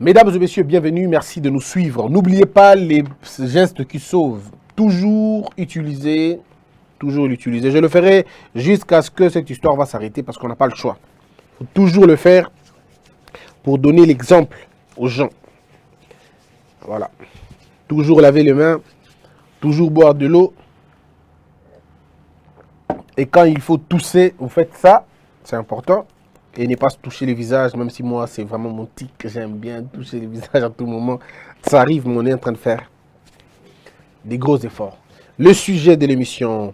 Mesdames et messieurs, bienvenue, merci de nous suivre. N'oubliez pas les gestes qui sauvent. Toujours l'utiliser. Je le ferai jusqu'à ce que cette histoire va s'arrêter parce qu'on n'a pas le choix. Il faut toujours le faire pour donner l'exemple aux gens. Voilà. Toujours laver les mains, toujours boire de l'eau. Et quand il faut tousser, vous faites ça, c'est important. Et ne pas se toucher les visages, même si moi, c'est vraiment mon tic que j'aime bien toucher les visages à tout moment. Ça arrive, mais on est en train de faire des gros efforts. Le sujet de l'émission,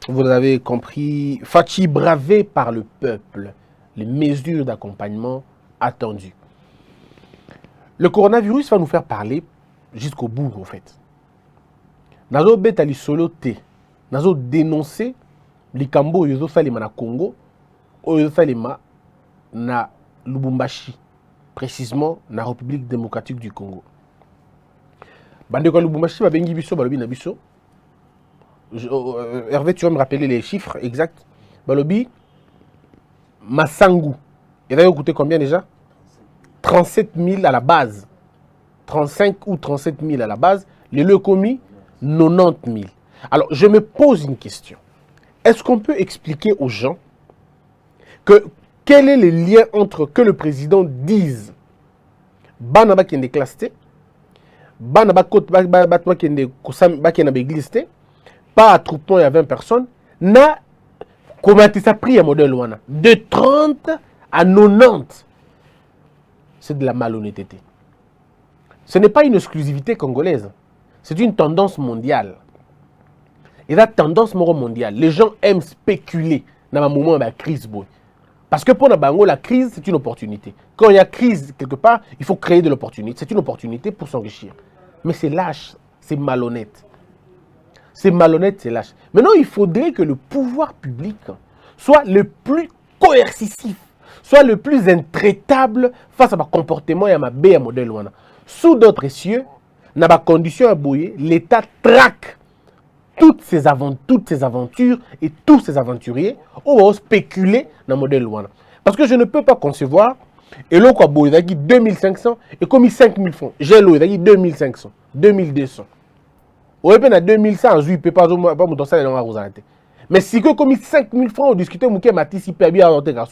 vous avez compris, Fachi bravé par le peuple, les mesures d'accompagnement attendues. Le coronavirus va nous faire parler jusqu'au bout, en fait. Nazo betali solo te, nazo dénoncer likambo yozo salima na Congo, yozo salima na Lubumbashi, précisément na République démocratique du Congo. Bande kwa Lubumbashi ba bengi biso balobi na biso. Hervé, tu vas me rappeler les chiffres exacts. Balobi Masangu. Et d'ailleurs coûté combien déjà? 37 000 à la base. 35 ou 37 000 à la base. Les leucomies 90 000. Alors je me pose une question. Est-ce qu'on peut expliquer aux gens que quel est le lien entre que le président dise Banaba qui est classé, Banaba qui est église, pas attroupement il y a 20 personnes, n'a comment ça pris un modèle de 30 à 90. C'est de la malhonnêteté. Ce n'est pas une exclusivité congolaise, c'est une tendance mondiale. Et la tendance mondiale, les gens aiment spéculer dans un moment de la crise. Parce que pour Nabango, la crise, c'est une opportunité. Quand il y a crise quelque part, il faut créer de l'opportunité. C'est une opportunité pour s'enrichir. Mais c'est lâche, c'est malhonnête. C'est malhonnête, c'est lâche. Maintenant, il faudrait que le pouvoir public soit le plus coercitif, soit le plus intraitable face à ma comportement et à ma bé à modèle. Sous d'autres cieux, dans ma condition à bouiller, l'État traque toutes ces aventures et tous ces aventuriers vont spéculer dans le modèle Luana. Parce que je ne peux pas concevoir, et l'eau quoi, il a dit 2500 et comme il 5000 francs. J'ai l'eau, il a dit 2500, 2200. Ou bien à 2100, je ne peux pas me ça dans la rosalité. Mais si que comme 5000 francs, on discute, on a anticipé à bien avoir un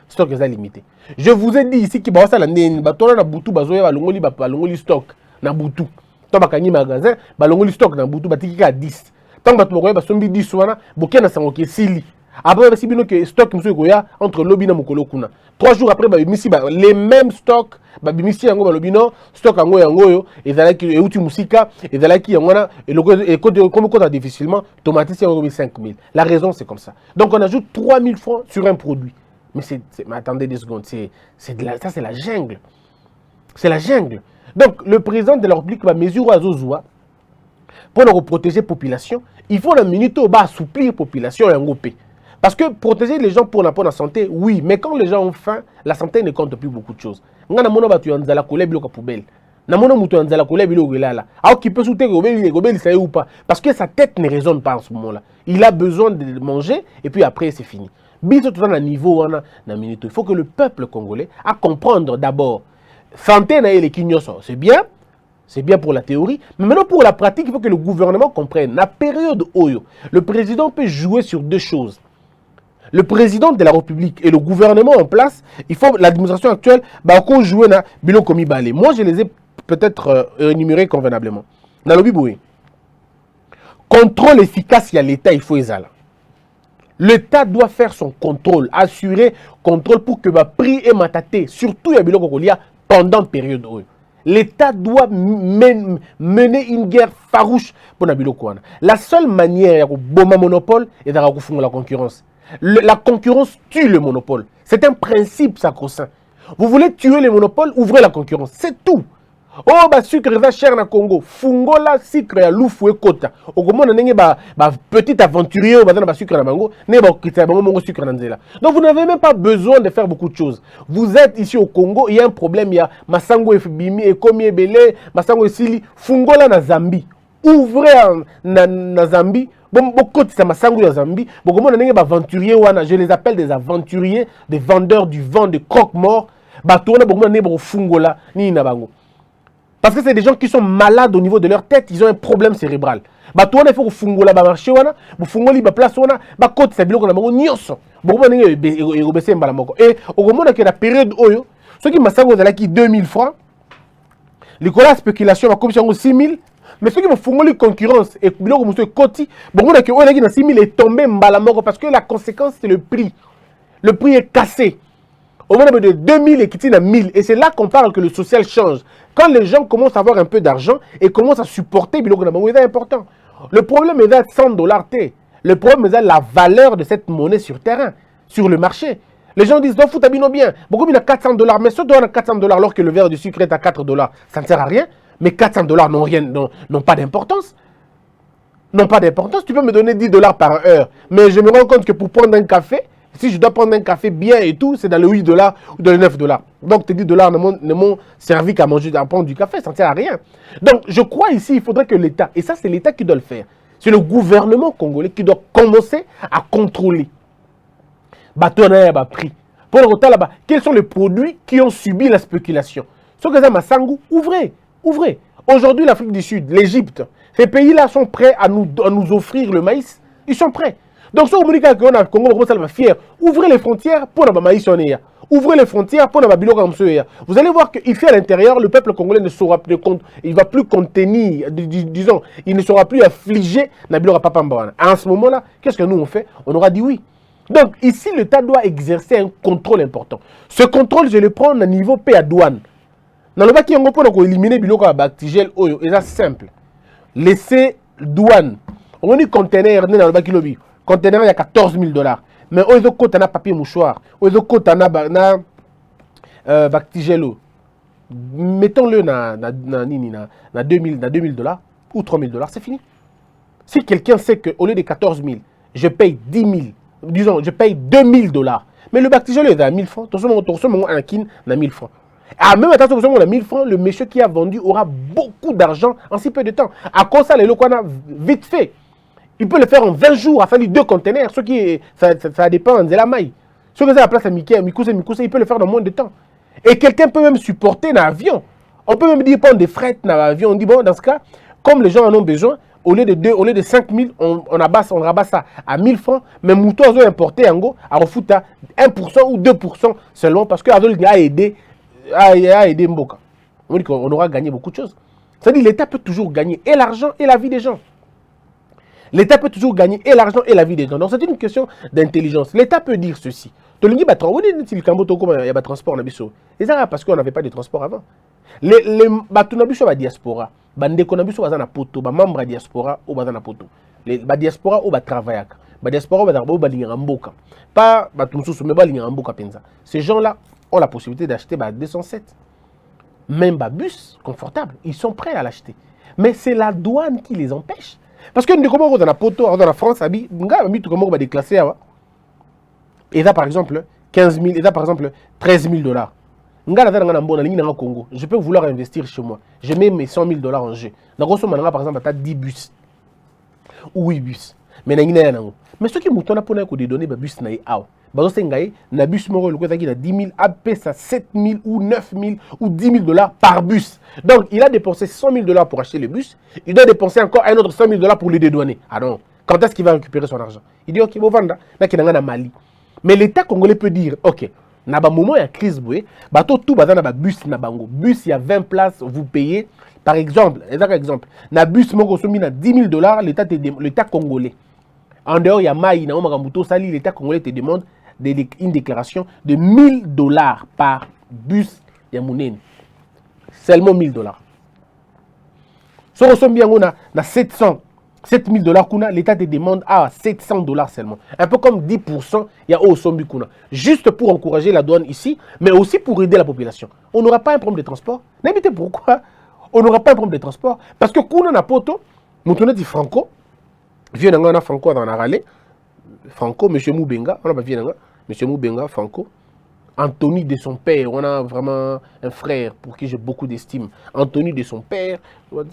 stock est limité. Je vous ai dit ici qu'il y a un bateau na boutou, balongoli stock na boutou. Tant que ni magasin, balongoli stock na boutou, batiki à 10. Tant que tu as sombi 10 wana, boké na sango ke sili. Après si bino que stock monsieur goya entre lobby na mokolo kuna. 3 jours après ba misi ba les mêmes stocks, ba misi yango ba lobino, stock yango yo ezalaki euti musika, ezalaki yango na et le comme code difficilement, tomate yango 5000. La raison c'est comme ça. Donc on ajoute 3000 francs sur un produit. Mais mais attendez 2 secondes, ça c'est la jungle. C'est la jungle. Donc le président de la République va mesurer à Zozoua pour nous protéger la population, il faut la minute au bas assouplir la population et en groupe. Parce que protéger les gens pour la santé, oui, mais quand les gens ont faim, la santé ne compte plus beaucoup de choses. Nga na mona batu yanzala kolé biloko poubelle. Na mona mutu yanzala kolé biloko lala. Alors qu'il peut soutenir gobel ça ou pas parce que sa tête ne résonne pas en ce moment-là. Il a besoin de manger et puis après c'est fini. Biso tout à niveau na minute. Il faut que le peuple congolais a comprendre d'abord santé na les kinyoso, c'est bien. C'est bien pour la théorie, mais maintenant pour la pratique, il faut que le gouvernement comprenne. La période Oyo, le président peut jouer sur 2 choses. Le président de la République et le gouvernement en place, il faut l'administration actuelle, qu'on joue na bilo komi balé. Moi, je les ai peut-être énumérés convenablement. Nalobi Boué. Contrôle efficace, il y a l'État, il faut ezala. L'État doit faire son contrôle, assurer contrôle pour que ma prix et ma tate, surtout il y a bilo kokolia pendant période Oyo. L'État doit mener une guerre farouche pour Nabilo Kouana. La seule manière de bomber le monopole est de faire la concurrence. La concurrence tue le monopole. C'est un principe sacro-saint. Vous voulez tuer le monopole, ouvrez la concurrence. C'est tout. Oh, bah, sucre va cher na Congo. Fungola, sucre ya loufou et kota. Au moment où on a petit aventurier, on a sucre na bango, sucre na nzela. Donc vous n'avez même pas besoin de faire beaucoup de choses. Vous êtes ici au Congo, il y a un problème, il y a Masango et Bimi et Komi et Belé, Masango et Sili, Fungola na Zambie. Ouvrez na Zambie. Bon, côté ça Masango ya Zambie. Bon, comment on a aventurier, je les appelle des aventuriers, des vendeurs du vent, des croque-morts. Parce que c'est des gens qui sont malades au niveau de leur tête, ils ont un problème cérébral. Il faut fungola ba marché wana, bu fungoli ba place wana, ba côté ça biloko na bango nyonso. Beaucoup ndenge ebese mbala moko. Et au moment que la période oyo, ceux qui masango zala ki 2000 francs, les la spéculation va comme 6000, mais ceux qui vont fungoli concurrence et biloko muso koti, beaucoup na que oyo na 6000 est tombé mbala moko parce que la conséquence c'est le prix. Le prix est cassé. Au moment de 2000 et qui à 1000. Et c'est là qu'on parle que le social change. Quand les gens commencent à avoir un peu d'argent et commencent à supporter, c'est important. Le problème est d'être 100 $. Le problème est la valeur de cette monnaie sur terrain, sur le marché. Les gens disent, non, foutabino bien. Beaucoup il a 400 $. Mais ceux qui ont 400 $ alors que le verre de sucre est à 4 $, ça ne sert à rien. Mais 400 $ n'ont pas d'importance. N'ont pas d'importance. Tu peux me donner 10 $ par heure. Mais je me rends compte que pour prendre un café, si je dois prendre un café bien et tout, c'est dans le 8 $ ou dans le 9 $. Donc, tes 10 $ ne m'ont servi qu'à manger, à prendre du café, ça ne sert à rien. Donc, je crois ici, il faudrait que l'État, et ça c'est l'État qui doit le faire, c'est le gouvernement congolais qui doit commencer à contrôler. Prix. Pour le retard là-bas, quels sont les produits qui ont subi la spéculation? Ce que ça m'a sangou, ouvrez. Aujourd'hui, l'Afrique du Sud, l'Égypte, ces pays-là sont prêts à nous offrir le maïs. Ils sont prêts. Donc, si vous dites qu'on a Congo, fier, ouvrez les frontières pour le maïs. Ouvrez les frontières pour le biloko. Vous allez voir qu'ici à l'intérieur, le peuple congolais ne saura plus il va plus contenir, disons, il ne sera plus affligé na biloko papamba. À ce moment-là, qu'est-ce que nous on fait? On aura dit oui. Donc, ici, l'État doit exercer un contrôle important. Ce contrôle, je le prends au niveau paix à douane. Dans le bas qui est pour éliminer biloko à bactigel, c'est simple. Laissez douane. On dit conteneur dans le bas qui lobby. Conteneur, il y a 14 000 $. Mais on a un papier mouchoir. On a un bactigelo. Mettons-le dans 2000 $ ou 3 000 $. C'est fini. Si quelqu'un sait qu'au lieu de 14 000, je paye 10 000, disons, je paye 2 000 $. Mais le bactigelo est à 1000 francs. Tout ce monde a 1000 francs. Ah, même à 1000 francs, le monsieur qui a vendu aura beaucoup d'argent en si peu de temps. À cause de ça, les locaux vite fait. Il peut le faire en 20 jours, à faire 2 conteneurs. Ce qui ça dépend de la maille. Ce qui est à la place à Mickey, il peut le faire dans moins de temps. Et quelqu'un peut même supporter l'avion. On peut même dire prendre des frais dans l'avion. On dit, bon, dans ce cas, comme les gens en ont besoin, au lieu de 5 000, on rabat ça à 1000 francs. Mais Mouton a importé en gros, à refoutre à 1% ou 2% seulement parce que Azol a aidé Mboka. On dit qu'on aura gagné beaucoup de choses. C'est-à-dire que l'État peut toujours gagner et l'argent et la vie des gens. L'État peut toujours gagner et l'argent et la vie des gens. Donc c'est une question d'intelligence. L'État peut dire ceci. Il y a un transport en Abisso. Et ça parce qu'on n'avait pas de transport avant. Les diaspora, les membres de la diaspora ou la poto. Les diaspora ou travaillent. Les diaspora ou mboka. Pas mais mboka penza. Ces gens-là ont la possibilité d'acheter 207. Même bus confortable, ils sont prêts à l'acheter. Mais c'est la douane qui les empêche. Parce que nous comment dans la poto dans la France tout comment on va déclasser et là par exemple 15 000 et là par exemple 13 000 $. Je peux vouloir investir chez moi. Je mets mes 100 000 $ en jeu. Dans par exemple tu as 10 bus ou 8 bus. Mais ce qui mouton pour des données bus na bus moro le côté 10 000 AP ça 7 000 ou 9 000 ou 10 000 $ par bus. Donc il a dépensé 100 000 $ pour acheter le bus, il doit dépenser encore un autre 100 000 $ pour le dédouaner. Ah non, quand est-ce qu'il va récupérer son argent? Il dit OK, bon vendre na Mali. Mais l'État congolais peut dire OK, na ba moment il y a crise boé, bateau tout bazana ba bus na bango. Bus il y a 20 places, vous payez par exemple, na bus moko somi na 10 000 $, l'État congolais. En dehors il y a Maï na Makambuto Sali, l'État congolais te demande une déclaration de 1 000 $ par bus Yamounene. Seulement 1 000 $. Si on reçoit bien, on a 7 000 $, l'État te demande 700 $ seulement. Un peu comme 10%, il y a au Sombi Kuna. Juste pour encourager la douane ici, mais aussi pour aider la population. On n'aura pas un problème de transport. N'habitez pourquoi on n'aura pas un problème de transport. Parce que Kuna n'a pas tout. Nous dit Franco. Viens dans Franco dans la rallye. Franco, M. Moubenga, on a bien M. Moubenga, Franco, Anthony de son père, on a vraiment un frère pour qui j'ai beaucoup d'estime. Anthony de son père, on a dit,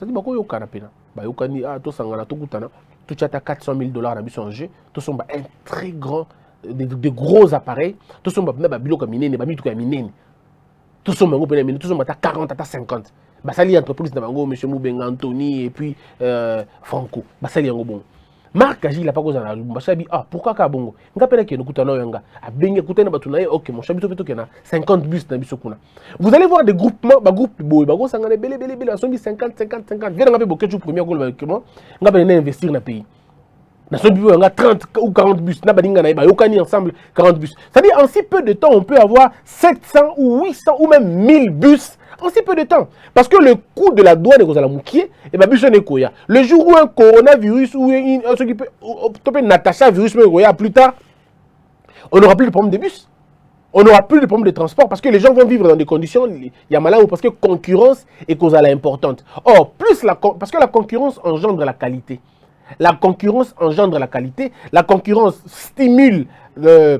tu as 400 000 $ en jeu, tu as un très grand, de gros appareils, tu as un biloko minene, Tous sont mango pénémine, tous sont à 40, à 50. Basali entreprise na bango, M. Moubenga Anthony et puis Franco. Basali yango bon. Marc Agi, il n'a pas causé à Basabi. Ah, pourquoi Kabongo? Ngapena qui nous coûte un yanga. A Benga coûte un batounaye, ok, mon chabito fait qu'il y a 50 bus dans Bisokuna. Vous allez voir des groupements, bah groupe boy, bah gros sangane belé, 50. Viens d'engager beaucoup de premier goal avec moi. Ngapena investir dans le pays. Dans ce bureau, on a 30 ou 40 bus. N'a ensemble 40 bus. C'est-à-dire, en si peu de temps, on peut avoir 700 ou 800 ou même 1000 bus. En si peu de temps. Parce que le coût de la douane est à la moukier, et bien, bus n'est quoi. Le jour où un coronavirus ou un Natacha virus plus tard, on n'aura plus de problème de bus. On n'aura plus de problème de transport parce que les gens vont vivre dans des conditions, il y a malin parce que concurrence est causale importante. Or, parce que la concurrence engendre la qualité. La concurrence engendre la qualité, la concurrence stimule le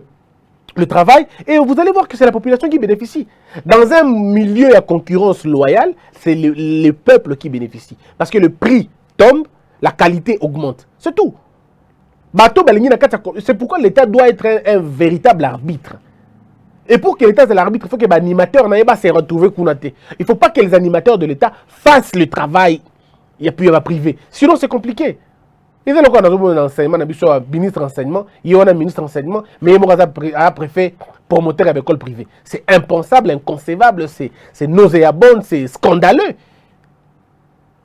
travail et vous allez voir que c'est la population qui bénéficie. Dans un milieu à concurrence loyale, c'est le peuple qui bénéficie. Parce que le prix tombe, la qualité augmente. C'est tout. C'est pourquoi l'État doit être un véritable arbitre. Et pour que l'État soit l'arbitre, il faut que l'animateur n'aille pas se retrouver. Il ne faut pas que les animateurs de l'État fassent le travail et puis privé. Sinon, c'est compliqué. Ils ont encore un enseignement, un ministre enseignement, il y a un ministre enseignement, mais il y a un préfet promoteur à l'école privée. C'est impensable, inconcevable, c'est nauséabond, c'est scandaleux.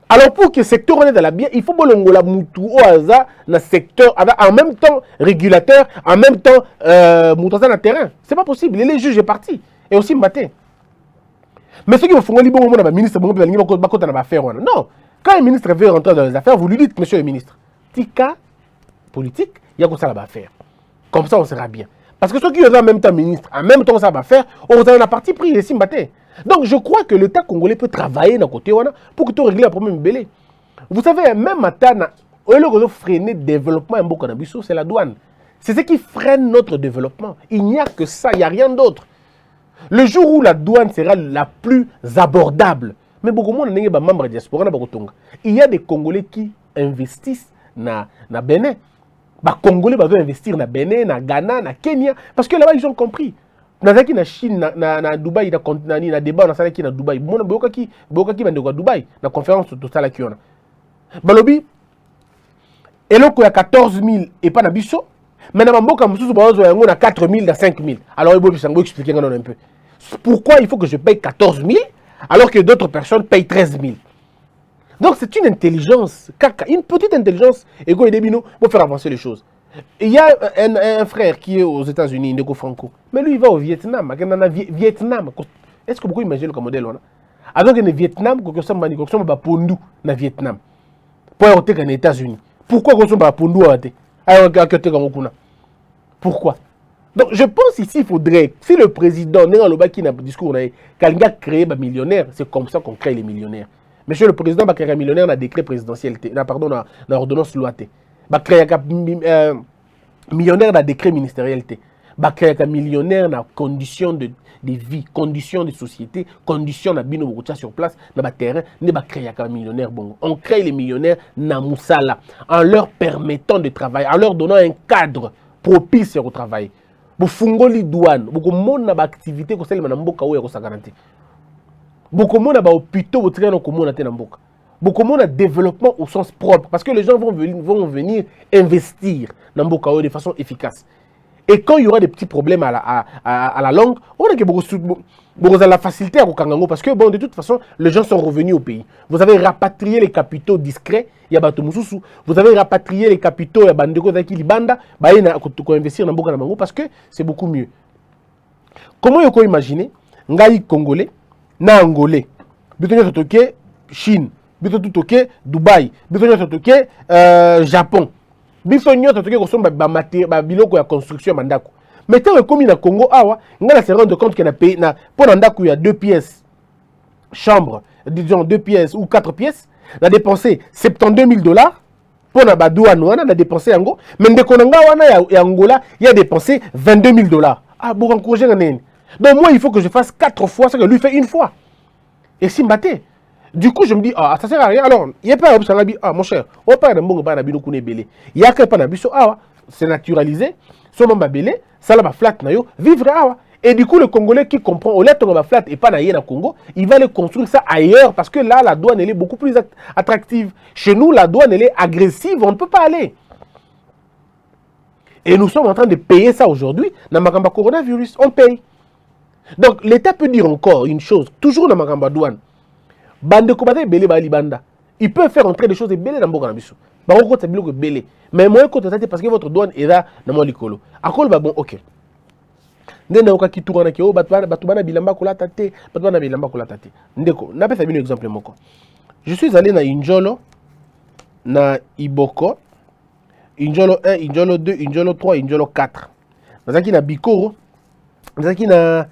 Alors pour que le secteur on est dans la bien, il faut que l'ongola moutou au hasard dans le secteur, en même temps régulateur, en même temps moutou dans le terrain. C'est pas possible, les juges sont partis. Et aussi matin. Mais ceux qui font un bon moment, le ministre, non. Quand un ministre veut rentrer dans les affaires, vous lui dites, monsieur le ministre, tika politique, il y a comme ça là-bas à faire. Comme ça, on sera bien. Parce que ceux qui sont en même temps ministre, en même temps ça va faire, on a parti pris ici matin. Donc je crois que l'État congolais peut travailler dans le côté pour que tu règles le problème belé. Vous savez, même maintenant, au lieu de freiner le développement en Bokanabiso, c'est la douane. C'est ce qui freine notre développement. Il n'y a que ça, il n'y a rien d'autre. Le jour où la douane sera la plus abordable, mais beaucoup de monde n'est pas membre de la diaspora, il y a des Congolais qui investissent na Bénin. Les Congolais veulent investir na Bénin, na Ghana, na Kenya, parce que là-bas ils ont compris. Dans la Chine, na Dubaï, na débat, na Salaki na Dubaï. Moi, Boka qui va à Dubaï, na conférence de Salaki. Balobi, et là, il y a 14 000 et pas na biso, mais na Boka, il y a 4 000, na 5 000. Alors, il faut expliquer un peu. Pourquoi il faut que je paye 14 000 alors que d'autres personnes payent 13 000? Donc c'est une intelligence, une petite intelligence, et pour faire avancer les choses. Il y a un frère qui est aux États-Unis, Ndeko Franco, mais lui il va au Vietnam. Est-ce que vous imaginez le modèle? Alors que le Vietnam, il y a un pondu dans Vietnam. Pour aller aux États-Unis. Pourquoi il y a un pondu Pourquoi? Donc je pense ici il faudrait, si le président n'est pas qui n'a pas de discours, quand il a créé un millionnaire, c'est comme ça qu'on crée les millionnaires. Monsieur le président va créer un millionnaire dans le décret présidentiel, dans l'ordonnance loi. Va créer un millionnaire dans le décret ministériel. Va créer un millionnaire dans les conditions de vie, conditions de société, conditions de bino sur place, dans le terrain. Ne va créer un millionnaire. Bon, on crée les millionnaires dans Moussala en leur permettant de travailler, en leur donnant un cadre propice au travail. Vous fungoli douane, beaucoup de monde n'a pas activité que celle manamboka ou ya garantie. Beaucoup de monde a hôpitaux au train commun à Tenamboka. Beaucoup de monde a développement au sens propre parce que les gens vont venir investir dans Mbokao de façon efficace. Et quand il y aura des petits problèmes à la langue, on a beaucoup de la facilité à Kokangango parce que bon, de toute façon, les gens sont revenus au pays. Vous avez rapatrié les capitaux discrets, il y a Batomususu. Vous avez rapatrié les capitaux, il y a Bandeko Zaki Libanda, il y a investir dans Mboka Namango parce que c'est beaucoup mieux. Comment vous imaginez, Ngai Congolais, na Angolais, bitonyo totoke Chine, bitonyo totoke Dubaï, bitonyo totoke Japon, bitonyo totoke kosomba ba biloko ya construction mandako. Mais tant que comme na Congo awa, ngana se rendre compte que na pays na pour ndako il y a 2 pièces chambre, disons 2 pièces ou 4 pièces, na dépensé $72 000 pour na badouane wana na dépensé yango, mais ndeko nanga wana ya Angola, il a dépensé $22 000. Ah bon encourager ngane. Donc moi, il faut que je fasse 4 fois ce que lui fait une fois. Et si m'batte. Du coup, je me dis, ah, ça sert à rien. Alors, il n'y a pas de ah, mon cher, on parle de bon pas de belé. Il y a que pas de c'est naturalisé. Son nom belé, ça là, flat, vivre awa. Et du coup, le Congolais qui comprend, au lieu de flat et pas na Congo, il va le construire ça ailleurs parce que là, la douane, elle est beaucoup plus attractive. Chez nous, la douane, elle est agressive, on ne peut pas aller. Et nous sommes en train de payer ça aujourd'hui dans le coronavirus. On paye. Donc, l'État peut dire encore une chose, toujours dans la douane. Bande Kobate Belé Bali Banda. Il peut faire entrer des choses belé dans le Biso. Mais moi, parce que votre douane est là dans mon licolo. À quoi bon, ok. Ndenda okaki tourana ki o batubana bilamba kolata te batubana bilamba kolata te ndeko na pesa bino exemple moko. Je suis allé na Injolo na Iboko Injolo 1 Injolo 2 Injolo 3 Injolo 4 nazaki na Bikoro nazaki na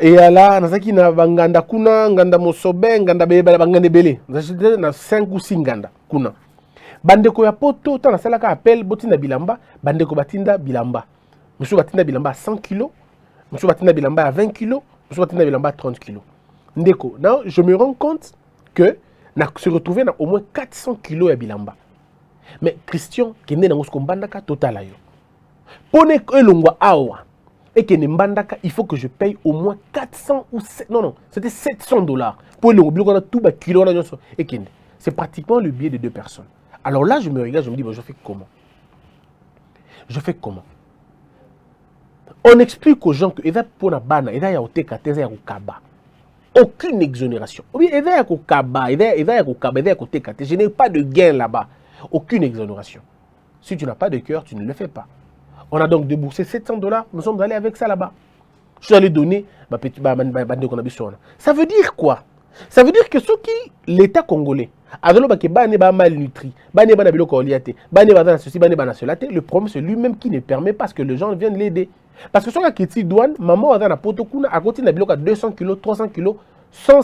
Eyala nazaki na banganda kuna nganda Mosobe nganda bangande belé nazaki na 5 ou 6 nganda kuna bandeko ya poto ta nasalaka appel botinda bilamba bandeko batinda bilamba. Monsieur Batinda Bilamba à 100 kg, Monsieur Batinda Bilamba à 20 kg, Monsieur Batinda Bilamba à 30 kg. Ndeko, now, je me rends compte que se retrouver dans au moins 400 kg à Bilamba. Mais Christian, qui est né dans le Mbandaka total. Pour que l'on awa et que Mbandaka, il faut que je paye au moins 400 ou 7, non, c'était 700 $. Pour le Mbandaka, tout le kilo, c'est pratiquement le billet de 2 personnes. Alors là, je me regarde, je me dis, bon, je fais comment? Je fais comment? On explique aux gens que aucune exonération. Je n'ai pas de gain là-bas. Aucune exonération. Si tu n'as pas de cœur, tu ne le fais pas. On a donc déboursé 700 $. Nous sommes allés avec ça là-bas. Je suis allé donner. Ça veut dire quoi? Ça veut dire que ceux qui, l'État congolais, le problème c'est lui-même qui ne permet pas que les gens viennent l'aider. Parce que sur la question douane, maman a dans potokuna à côté de 200 kg, 300 kg, sans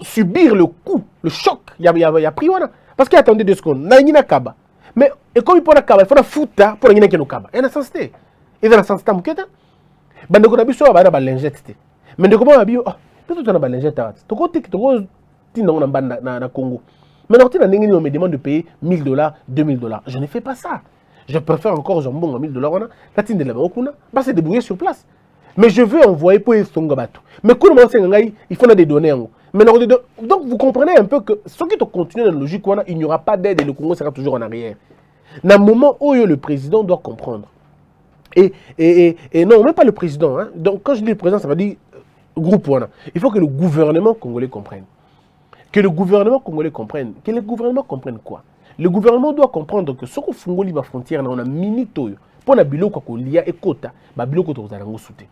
subir le coup, le choc. Il y a pris parce qu'il attendait 2 secondes. Mais et comme il faut la kaba, il faut la foutre pour la kaba. Il y a une sensité. Il y a une sensité. Bande ko na biso ba na lingette. Mais de comment abi oh peut-être tu na lingette. To ko tinda na Congo. Mais on me demande de payer 1 000 $, 2 000 $. Je ne fais pas ça. Je préfère encore jambon à 1 000 $. Bah c'est débrouiller sur place. Mais je veux envoyer pour Songabato. Mais comment il faut des données. Mais donc vous comprenez un peu que ceux qui continuent dans la logique, il n'y aura pas d'aide et le Congo sera toujours en arrière. Dans le moment où le président doit comprendre. Et non, même pas le président. Hein. Donc quand je dis le président, ça veut dire groupe. Il faut que le gouvernement congolais comprenne. Que le gouvernement congolais comprenne. Que le gouvernement comprenne quoi? Le gouvernement doit comprendre que ce qu'on fait dans la frontière, on a minito. Pour la biloko ko lia et kota, ba biloko to zarango souté.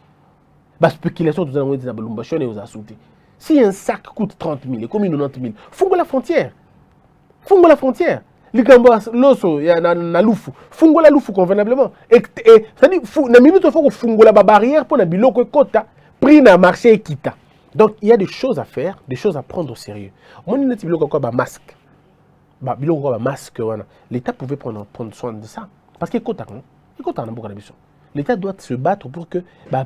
Ba spéculation to zarango na balumbashone aux asouté. Si un sac coûte 30 000 et comme 90 000, fungo la frontière. Fungo la frontière. Likambo loso ya na lufu. Fungo la lufu convenablement. Et c'est-à-dire na minute faut que fungo la barrière pour na biloko kota, prix na marché ekita. Donc il y a des choses à faire, des choses à prendre au sérieux. Mon net biloko ko ba masque. Ba biloko ko ba masque wana. L'État pouvait prendre soin de ça parce que kota l'État doit se battre pour que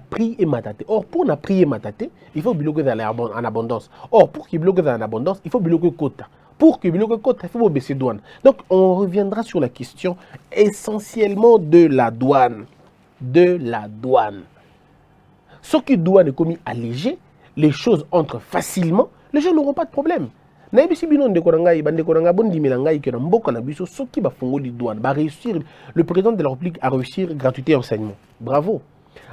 prix et mataté. Or, pour na prix et mataté, il faut biloquer en abondance. Or, pour qu'il biloque en abondance, il faut biloquer quota. Pour qu'il biloque quota, il faut baisser douane. Donc, on reviendra sur la question essentiellement de la douane. De la douane. Ce qui douane est commis allégé, les choses entrent facilement, les gens n'auront pas de problème. Le président de la République a réussi gratuité enseignement. Bravo.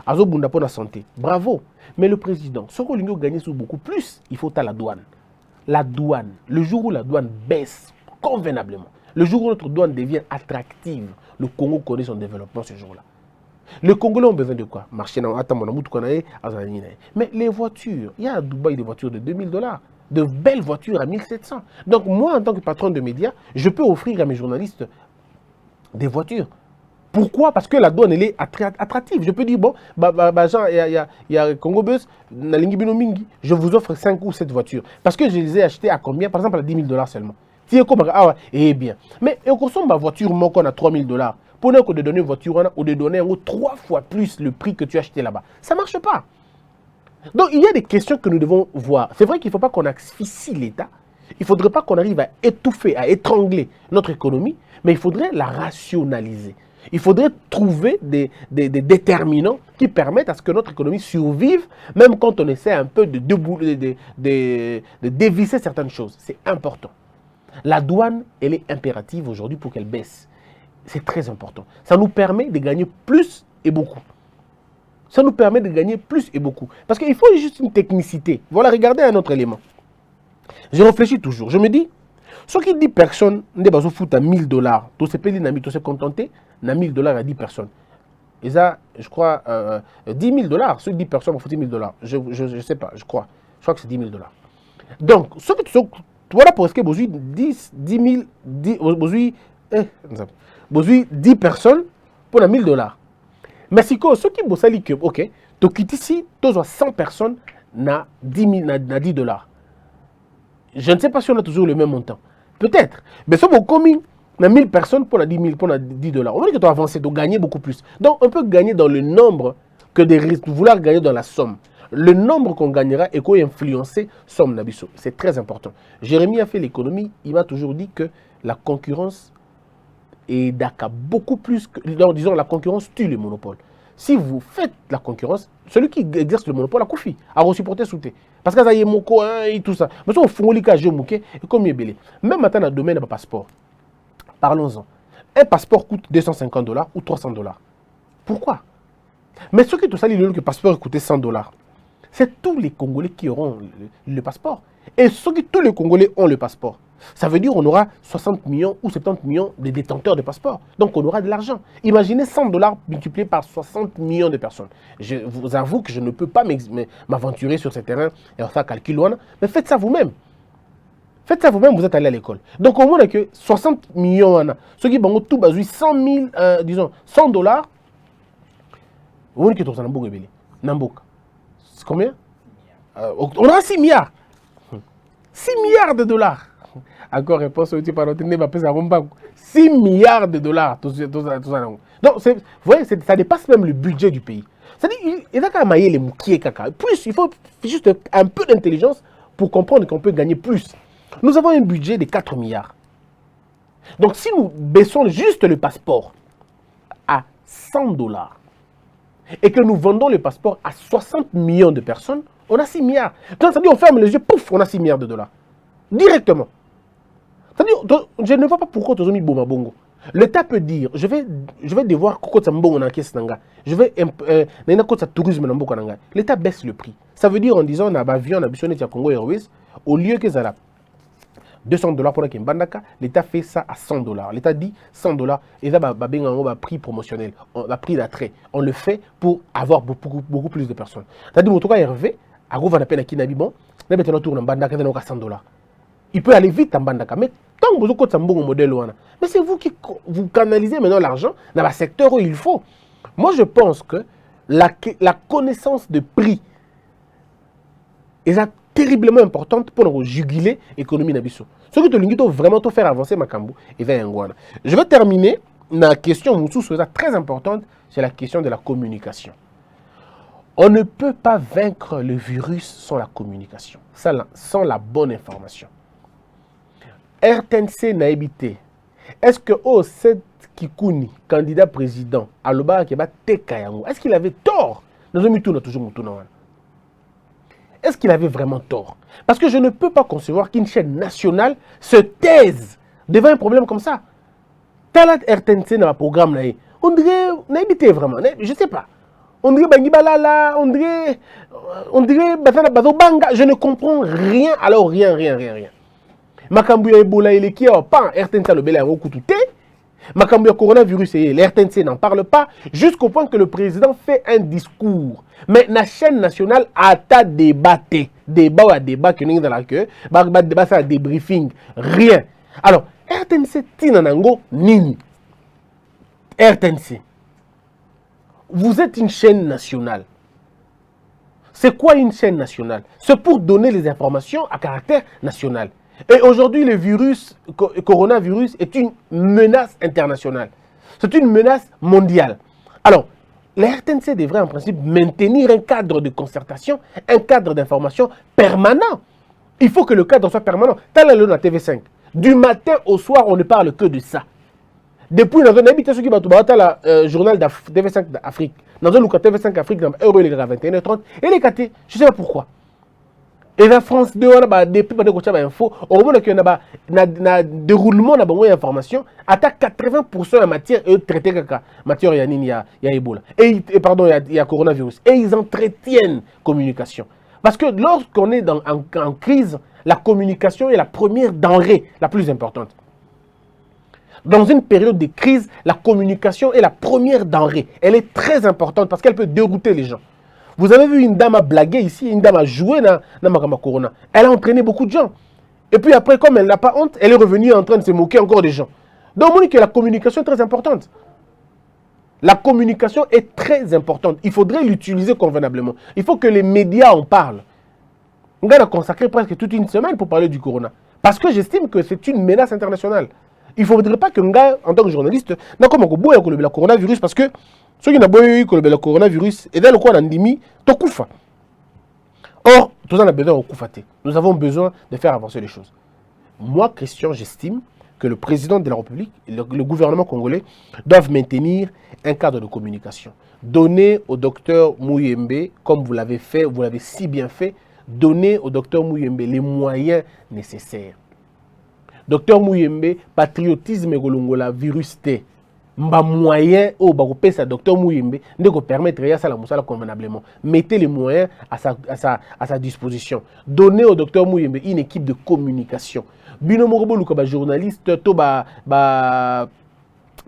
Azo Bunda pour la santé. Bravo. Mais le président, ce qu'on a gagné sur beaucoup plus, il faut à la douane. La douane. Le jour où la douane baisse convenablement, le jour où notre douane devient attractive, le Congo connaît son développement ce jour-là. Les Congolais ont besoin de quoi? Marcher dans mais les voitures, il y a à Dubaï des voitures de 2 000 $. De belles voitures à 1700. Donc moi, en tant que patron de médias, je peux offrir à mes journalistes des voitures. Pourquoi? Parce que la douane, elle est attractive. Je peux dire, bon, Jean, il y a Congo Bus, je vous offre 5 ou 7 voitures. Parce que je les ai achetées à combien? Par exemple, à 10 000 $ seulement. Eh bien. Mais on consomme ma voiture, moi, qu'on a 3 000 $. Pour nous, de donner une voiture, ou de donner 3 fois plus le prix que tu as acheté là-bas. Ça ne marche pas. Donc, il y a des questions que nous devons voir. C'est vrai qu'il ne faut pas qu'on asphyxie l'État. Il ne faudrait pas qu'on arrive à étouffer, à étrangler notre économie, mais il faudrait la rationaliser. Il faudrait trouver des déterminants qui permettent à ce que notre économie survive, même quand on essaie un peu de dévisser certaines choses. C'est important. La douane, elle est impérative aujourd'hui pour qu'elle baisse. C'est très important. Ça nous permet de gagner plus et beaucoup. Ça nous permet de gagner plus et beaucoup. Parce qu'il faut juste une technicité. Voilà, regardez un autre élément. Je réfléchis toujours. Je me dis, ce qui dit personne, ne va se foutre à $1000. Tout ce pays n'a mis, tout se contenter, n'a $1000 à 10 personnes. Et ça, je crois, $10 000. Ceux qui disent personne vont foutre $1000. Je ne sais pas, je crois. Je crois que c'est $10 000. Donc, ce que tu voilà pour ce que vous 10 000, 10 personnes pour $1000. Mais si ceux qui bossent que, ok, tu quittes ici, tu as 100 personnes, na $10. Je ne sais pas si on a toujours le même montant. Peut-être. Mais si on commis 1000 personnes pour $10 000, pour $10, on veut que tu as avancé, tu gagner beaucoup plus. Donc, on peut gagner dans le nombre que de vouloir gagner dans la somme. Le nombre qu'on gagnera est quoi influencer somme Nabiso. C'est très important. Jérémy a fait l'économie, il m'a toujours dit que la concurrence est beaucoup plus que, disons, la concurrence tue les monopoles. Si vous faites la concurrence, celui qui exerce le monopole a Koufi, a reçu porter souté. Parce que ça y est moko et tout ça. Mais si on fait un cas et comme il est belé. Même maintenant dans le domaine de passeport. Parlons-en. Un passeport coûte $250 ou $300. Pourquoi? Mais ce qui tout ça, il le passeport coûtait $100. C'est tous les Congolais qui auront le passeport. Et tous les Congolais ont le passeport. Ça veut dire qu'on aura 60 millions ou 70 millions de détenteurs de passeports. Donc on aura de l'argent. Imaginez $100 multiplié par 60 millions de personnes. Je vous avoue que je ne peux pas m'aventurer sur ce terrain et faire calcul loin. Mais faites ça vous-même. Faites ça vous-même, vous êtes allé à l'école. Donc au moins que 60 millions, ceux qui vont tout baser 100 000, disons $100, vous voyez que tout ça Namboka. C'est combien? On aura 6 milliards. 6 milliards de dollars. Encore réponse au type par l'autre, 6 milliards de dollars. Donc, vous voyez, ça dépasse même le budget du pays. C'est-à-dire, il a qu'à mailler les moukiers caca. Plus, il faut juste un peu d'intelligence pour comprendre qu'on peut gagner plus. Nous avons un budget de 4 milliards. Donc, si nous baissons juste le passeport à $100 et que nous vendons le passeport à 60 millions de personnes, on a 6 milliards. Donc, ça veut dire, on ferme les yeux, pouf, on a 6 milliards de dollars. Directement. C'est-à-dire, je ne vois pas pourquoi tu as mis Boma Bongo. L'État peut dire, je vais devoir Koko Tsambongo na Kies Nanga. Je vais tourisme na Mboko Nanga. L'État baisse le prix. Ça veut dire en disant, on a avion, on a missionné à Congo Airways, au lieu que ça a $200 pour la Kimbandaka, l'État fait ça à $100. L'État dit $100 et ça va bien un prix promotionnel, un prix d'attrait. On le fait pour avoir beaucoup plus de personnes. C'est-à-dire, en tout cas, Hervé, à gros va peine à Kinabi, bon, là maintenant tourne en Bandaka, il y a $100. Il peut aller vite en Bandaka, mais tant que vous avez un bon modèle, mais c'est vous qui vous canalisez maintenant l'argent dans le secteur où il faut. Moi, je pense que la connaissance de prix est terriblement importante pour nous juguler l'économie Nabiso. Ce que tu veux vraiment faire avancer Makambu et vers Ngwana. Je vais terminer la question très importante, c'est la question de la communication. On ne peut pas vaincre le virus sans la communication, sans la bonne information. RTNC n'a habité. Est-ce que Osset Kikouni, candidat président, à l'Oba Keba Tekayango, est-ce qu'il avait tort? Est-ce qu'il avait vraiment tort? Parce que je ne peux pas concevoir qu'une chaîne nationale se taise devant un problème comme ça. Talat RTNC dans le programme, on dirait, n'a habité vraiment, je ne sais pas. On dirait Bangibalala, on dirait Banga, je ne comprends rien, alors rien. Makambu ya Ebola et qui a pas RTNC le belé en koututé. Makambu ya coronavirus et l'RTNC n'en parle pas jusqu'au point que le président fait un discours. Mais la chaîne nationale a débatté. Débat que nous dans la queue, débat ça débriefing, rien. Alors, RTNC tinanango nini. RTNC. Vous êtes une chaîne nationale. C'est quoi une chaîne nationale? C'est pour donner les informations à caractère national. Et aujourd'hui, le coronavirus est une menace internationale. C'est une menace mondiale. Alors, la RTNC devrait en principe maintenir un cadre de concertation, un cadre d'information permanent. Il faut que le cadre soit permanent. T'as la TV5. Du matin au soir, on ne parle que de ça. Depuis, nous avons habité ceux qui ont le journal TV5 d'Afrique. Nous avons le TV5 Afrique dans l'heure, il est à 21h30. Et les KT, je ne sais pas pourquoi. Et la France 2, on a des infos. Au moment où il y a un déroulement d'informations, à 80% en matière traité matière il y a Ebola. Et pardon, il y a coronavirus. Et ils entretiennent communication. Parce que lorsqu'on est en crise, la communication est la première denrée la plus importante. Dans une période de crise, la communication est la première denrée. Elle est très importante parce qu'elle peut dérouter les gens. Vous avez vu une dame à blaguer ici, une dame à jouer dans Makama Corona. Elle a entraîné beaucoup de gens. Et puis après, comme elle n'a pas honte, elle est revenue en train de se moquer encore des gens. Donc, on dit que la communication est très importante. La communication est très importante. Il faudrait l'utiliser convenablement. Il faut que les médias en parlent. On a consacré presque toute une semaine pour parler du corona. Parce que j'estime que c'est une menace internationale. Il ne faudrait pas que Nga, en tant que journaliste, n'a comme le coronavirus parce que ceux qui n'ont pas eu le coronavirus, et dans le coin d'Andimi, tu as. Or, nous avons besoin de faire avancer les choses. Moi, Christian, j'estime que le président de la République et le gouvernement congolais doivent maintenir un cadre de communication. Donner au docteur Mouyembe, comme vous l'avez fait, vous l'avez si bien fait, donner au docteur Mouyembe les moyens nécessaires. Docteur Mouyembe, patriotisme et golongola, virus T. Mba moyen au bakopesa docteur Mouyembe ne ko permettre ya sala musala convenablement. Mettez les moyens à sa disposition. Donnez au docteur Mouyembe une équipe de communication. Bino moko luka ba journaliste to ba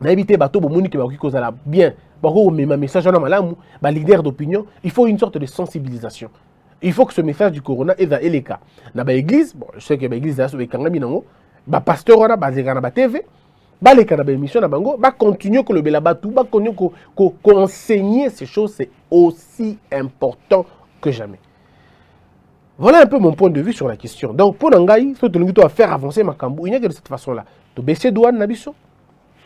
éviter ba to bomoni ke ba ko zala bien. Ba ko mema message na malamu, ba leader d'opinion, il faut une sorte de sensibilisation. Il faut que ce message du corona est dans les cas. Na ba église, bon, je sais que ba église là so be kangami nango, ba pasteur wana ba zeka na ba TV. Les émissions continuer que le Belabatu, continuer enseigner ces choses, c'est aussi important que jamais. Voilà un peu mon point de vue sur la question. Donc, pour Nangaï, ce que nous devons faire avancer ma cambou, il n'y a que de cette façon-là. Tu baisses douane nabiso.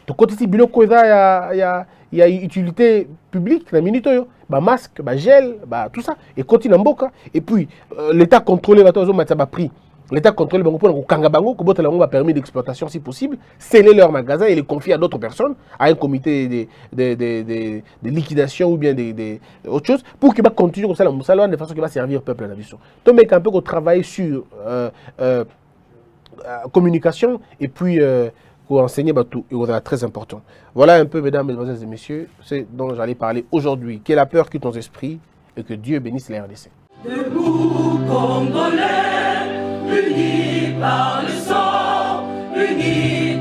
Tu côté si bilo il y a utilité publique, na minute yo, ba masque, ba gel, ba tout ça, et continue en boca. Et puis l'État contrôlé va tout ça prix. L'État contrôle les banques pour Kangabango, que a permis d'exploitation si possible, sceller leur magasin et les confier à d'autres personnes, à un comité de liquidation ou bien autre chose, pour qu'il va continuer comme ça la moussala de façon qui va servir au peuple à la vision. Donc, un peu qu'on travaille sur communication et puis pour enseigner tout, et c'est très important. Voilà un peu, mesdames, mesdemoiselles et messieurs, c'est dont j'allais parler aujourd'hui. Que la peur quitte nos esprits et que Dieu bénisse la RDC. Debout, Congolais, unis par le sang, unis